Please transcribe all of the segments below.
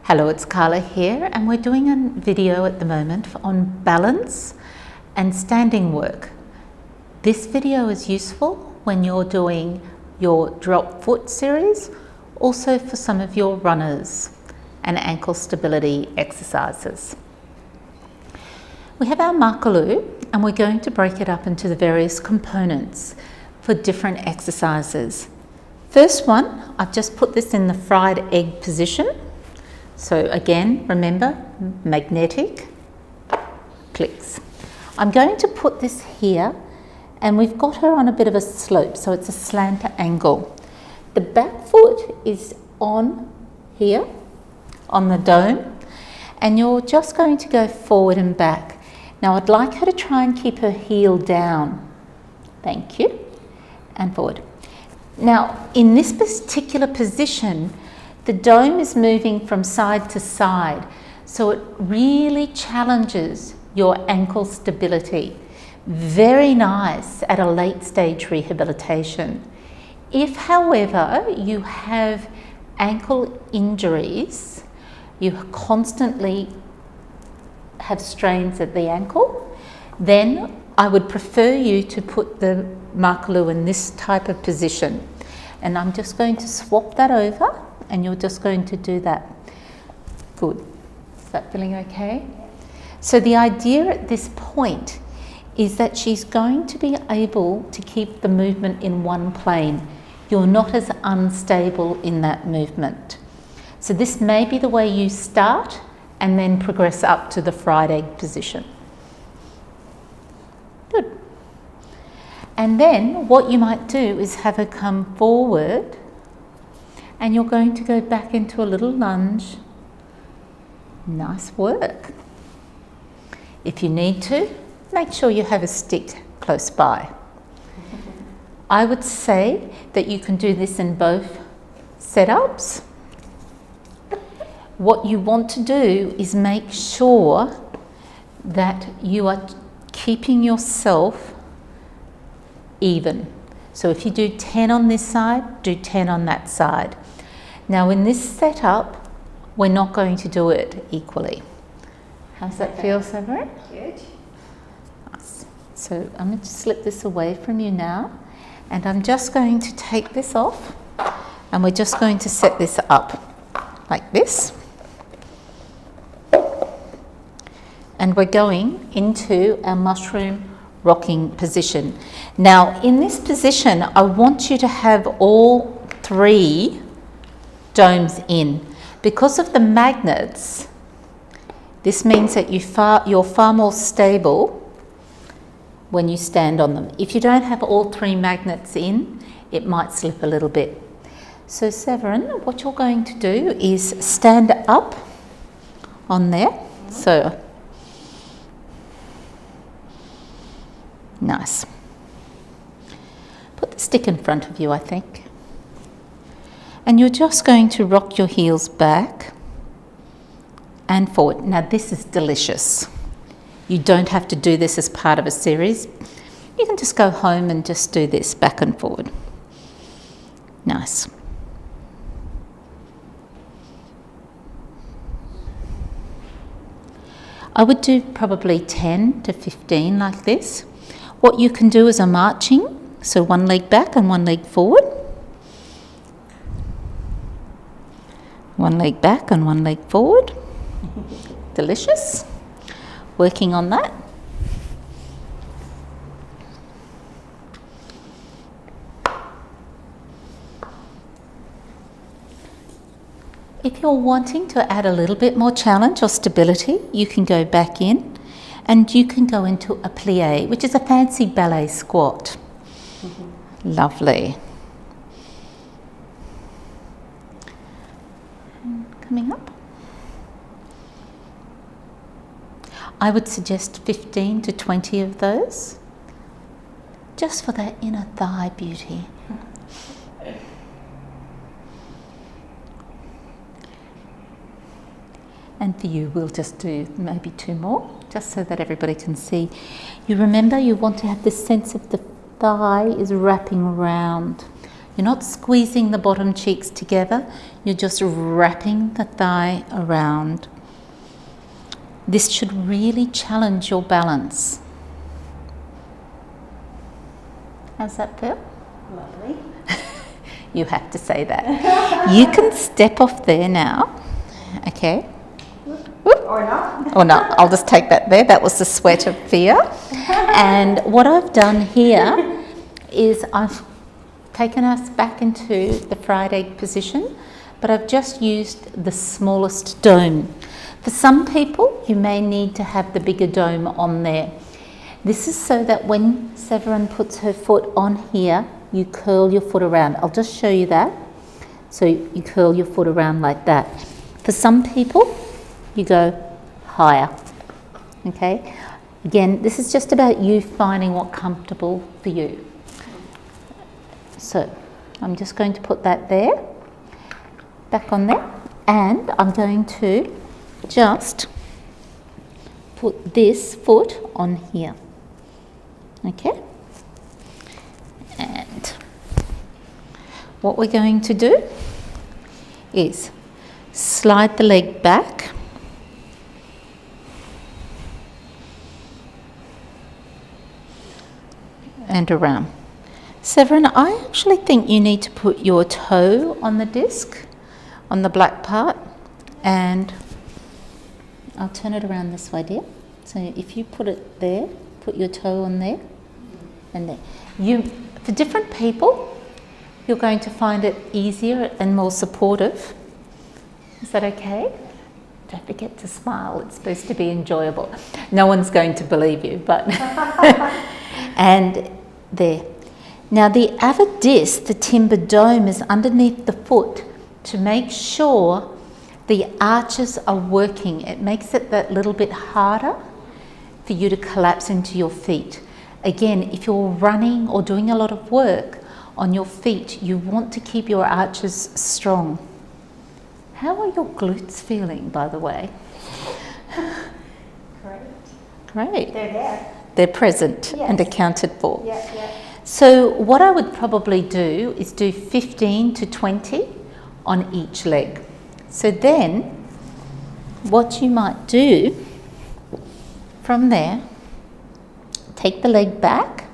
Hello, it's Carla here, and we're doing a video at the moment on balance and standing work. This video is useful when you're doing your drop foot series, also for some of your runners and ankle stability exercises. We have our Makarlu, and we're going to break it up into the various components for different exercises. First one, I've just put this in the fried egg position. So again, remember, magnetic clicks. I'm going to put this here, and we've got her on a bit of a slope, so it's a slant angle. The back foot is on here, on the dome, and you're just going to go forward and back. Now I'd like her to try and keep her heel down. Thank you. And forward. Now in this particular position, the dome is moving from side to side, so it really challenges your ankle stability. Very nice at a late stage rehabilitation. If, however, you have ankle injuries, you constantly have strains at the ankle, then I would prefer you to put the Makarlu in this type of position. And I'm just going to swap that over, and you're just going to do that. Good. Is that feeling okay? So the idea at this point is that she's going to be able to keep the movement in one plane. You're not as unstable in that movement. So this may be the way you start and then progress up to the fried egg position. Good. And then what you might do is have her come forward, and you're going to go back into a little lunge. Nice work. If you need to, make sure you have a stick close by. I would say that you can do this in both setups. What you want to do is make sure that you are keeping yourself even. So if you do 10 on this side, do 10 on that side. Now in this setup, we're not going to do it equally. How's that feel, Severin? Good. Nice. So I'm going to slip this away from you now, and I'm just going to take this off, and we're just going to set this up like this. And we're going into our mushroom rocking position. Now in this position, I want you to have all three domes in. Because of the magnets, this means that you're far more stable when you stand on them. If you don't have all three magnets in, it might slip a little bit. So Severin, what you're going to do is stand up on there. So nice. Put the stick in front of you, I think. And you're just going to rock your heels back and forward. Now this is delicious. You don't have to do this as part of a series. You can just go home and just do this back and forward. Nice. I would do probably 10 to 15 like this. What you can do is a marching, so one leg back and one leg forward. One leg back and one leg forward. Delicious. Working on that. If you're wanting to add a little bit more challenge or stability, you can go back in and you can go into a plie, which is a fancy ballet squat. Lovely. Coming up. I would suggest 15 to 20 of those, just for that inner thigh beauty. And for you, we'll just do maybe 2 more, just so that everybody can see. You remember, you want to have this sense of the thigh is wrapping around. You're not squeezing the bottom cheeks together, you're just wrapping the thigh around. This should really challenge your balance. How's that feel? Lovely. You have to say that. You can step off there now, okay? Or not. Or not, I'll just take that there. That was the sweat of fear. And what I've done here is I've taken us back into the fried egg position, but I've just used the smallest dome. For some people, you may need to have the bigger dome on there. This is so that when Severin puts her foot on here, you curl your foot around. I'll just show you that. So you curl your foot around like that. For some people, you go higher, okay? Again, this is just about you finding what's comfortable for you. So I'm just going to put that there, back on there, and I'm going to just put this foot on here, okay? And what we're going to do is slide the leg back and around. Severin, I actually think you need to put your toe on the disc, on the black part, and I'll turn it around this way, dear. So if you put it there, put your toe on there and there. For different people, you're going to find it easier and more supportive. Is that okay? Don't forget to smile, it's supposed to be enjoyable. No one's going to believe you, but... And there. Now the other disc, the timber dome, is underneath the foot to make sure the arches are working. It makes it that little bit harder for you to collapse into your feet. Again, if you're running or doing a lot of work on your feet, you want to keep your arches strong. How are your glutes feeling, by the way? Great. Great. They're there. They're present Yes. and accounted for. Yeah, yeah. So what I would probably do is do 15 to 20 on each leg. So then what you might do from there, take the leg back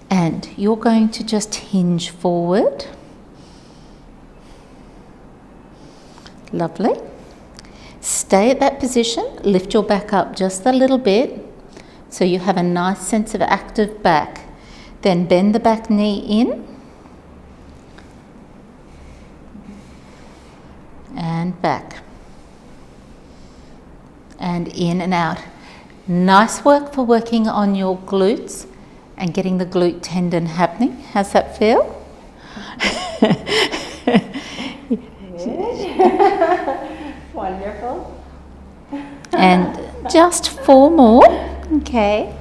and you're going to just hinge forward. Lovely. Stay at that position, lift your back up just a little bit so you have a nice sense of active back. Then bend the back knee in and back and in and out. Nice work for working on your glutes and getting the glute tendon happening. How's that feel? Wonderful. And just 4 more, okay.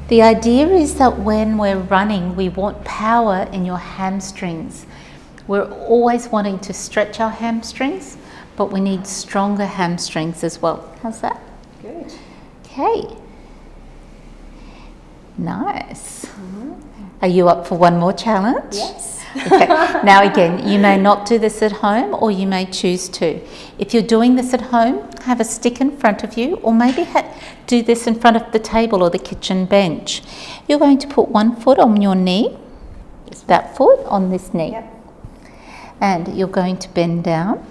The idea is that when we're running, we want power in your hamstrings. We're always wanting to stretch our hamstrings, but we need stronger hamstrings as well. How's that? Good. Okay. Nice. Are you up for one more challenge? Yes. Okay. Now again, you may not do this at home or you may choose to. If you're doing this at home, have a stick in front of you or maybe do this in front of the table or the kitchen bench. You're going to put one foot on your knee, that foot on this knee. Yep. And you're going to bend down.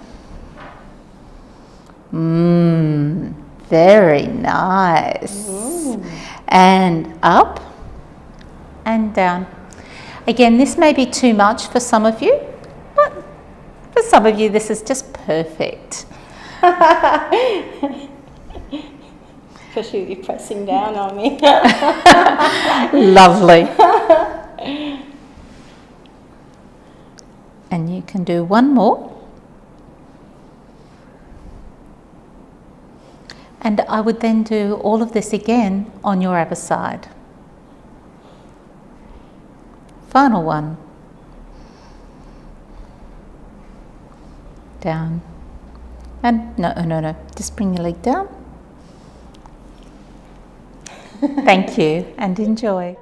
Very nice. Ooh. And up and down. Again, this may be too much for some of you, but for some of you this is just perfect. Especially with you pressing down on me. Lovely. And you can do one more. And I would then do all of this again on your other side. Final one. Down. And no. Just bring your leg down. Thank you and enjoy.